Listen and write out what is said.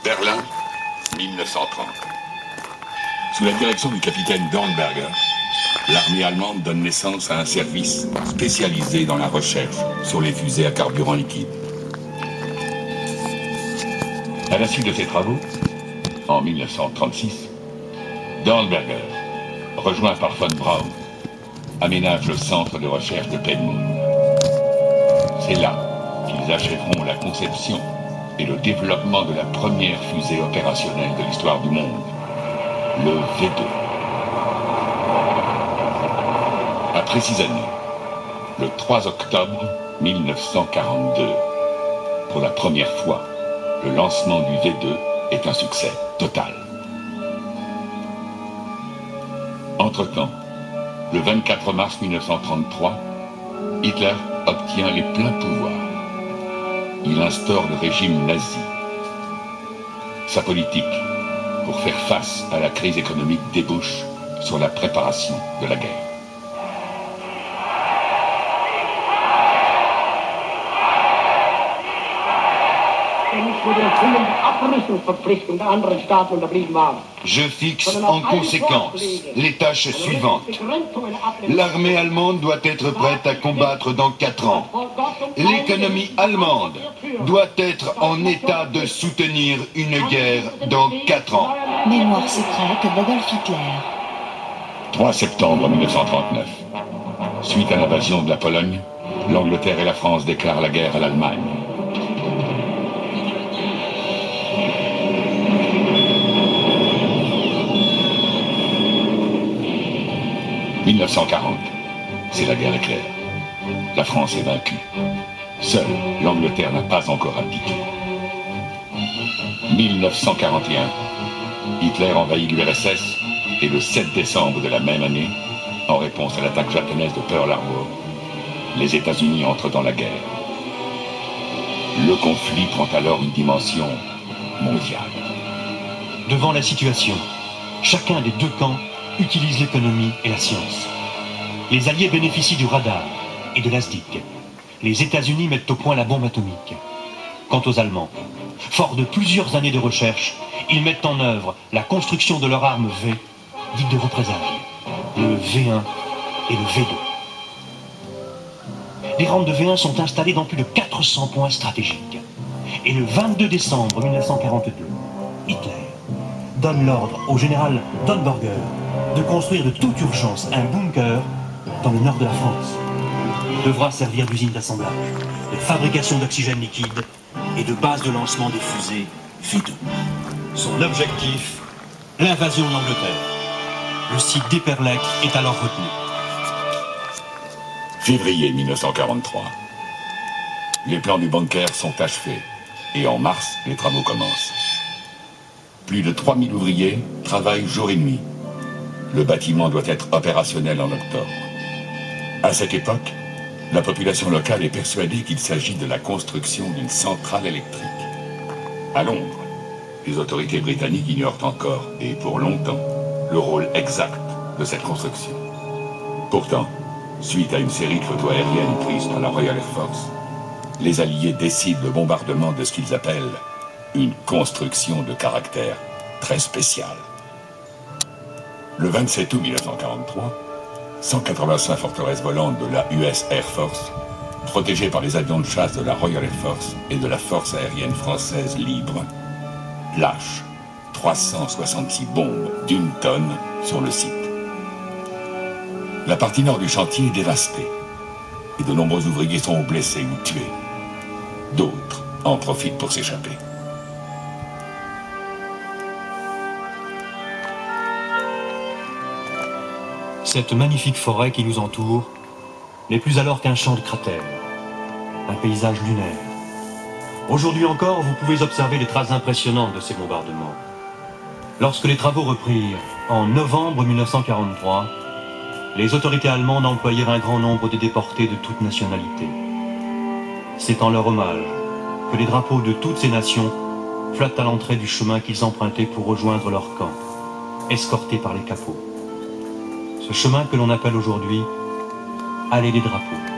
Berlin, 1930. Sous la direction du capitaine Dornberger, l'armée allemande donne naissance à un service spécialisé dans la recherche sur les fusées à carburant liquide. À la suite de ces travaux, en 1936, Dornberger, rejoint par von Braun, aménage le centre de recherche de Penn. C'est là qu'ils achèveront la conception et le développement de la première fusée opérationnelle de l'histoire du monde, le V2. Après 6 années, le 3 octobre 1942, pour la première fois, le lancement du V2 est un succès total. Entre-temps, le 24 mars 1933, Hitler obtient les pleins pouvoirs. Il instaure le régime nazi. Sa politique, pour faire face à la crise économique, débouche sur la préparation de la guerre. Je fixe en conséquence les tâches suivantes. L'armée allemande doit être prête à combattre dans 4 ans. L'économie allemande doit être en état de soutenir une guerre dans 4 ans. Mémoire secrète d'Adolf Hitler. 3 septembre 1939. Suite à l'invasion de la Pologne, l'Angleterre et la France déclarent la guerre à l'Allemagne. « 1940, c'est la guerre éclair. La France est vaincue. Seule l'Angleterre n'a pas encore abdiqué. 1941, Hitler envahit l'URSS et le 7 décembre de la même année, en réponse à l'attaque japonaise de Pearl Harbor, les États-Unis entrent dans la guerre. Le conflit prend alors une dimension mondiale. Devant la situation, chacun des 2 camps utilise l'économie et la science. Les Alliés bénéficient du radar et de l'ASDIC. Les États-Unis mettent au point la bombe atomique. Quant aux Allemands, forts de plusieurs années de recherche, ils mettent en œuvre la construction de leur arme V, dite de représailles, le V1 et le V2. Les rampes de V1 sont installées dans plus de 400 points stratégiques. Et le 22 décembre 1942, Hitler donne l'ordre au général Dornberger de construire de toute urgence un bunker dans le nord de la France. Il devra servir d'usine d'assemblage, de fabrication d'oxygène liquide et de base de lancement des fusées V2. Son objectif, l'invasion de l'Angleterre. Le site d'Eperlek est alors retenu. Février 1943. Les plans du bunker sont achevés et en mars, les travaux commencent. Plus de 3000 ouvriers travaillent jour et nuit. Le bâtiment doit être opérationnel en octobre. À cette époque, la population locale est persuadée qu'il s'agit de la construction d'une centrale électrique. À Londres, les autorités britanniques ignorent encore, et pour longtemps, le rôle exact de cette construction. Pourtant, suite à une série de photos aériennes prises par la Royal Air Force, les Alliés décident le bombardement de ce qu'ils appellent une construction de caractère très spécial. Le 27 août 1943, 185 forteresses volantes de la US Air Force, protégées par les avions de chasse de la Royal Air Force et de la Force aérienne française libre, lâchent 366 bombes d'1 tonne sur le site. La partie nord du chantier est dévastée et de nombreux ouvriers sont blessés ou tués. D'autres en profitent pour s'échapper. Cette magnifique forêt qui nous entoure n'est plus alors qu'un champ de cratères, un paysage lunaire. Aujourd'hui encore, vous pouvez observer les traces impressionnantes de ces bombardements. Lorsque les travaux reprirent en novembre 1943, les autorités allemandes employèrent un grand nombre de déportés de toutes nationalités. C'est en leur hommage que les drapeaux de toutes ces nations flottent à l'entrée du chemin qu'ils empruntaient pour rejoindre leur camp, escortés par les capots. Ce chemin que l'on appelle aujourd'hui Allée des drapeaux.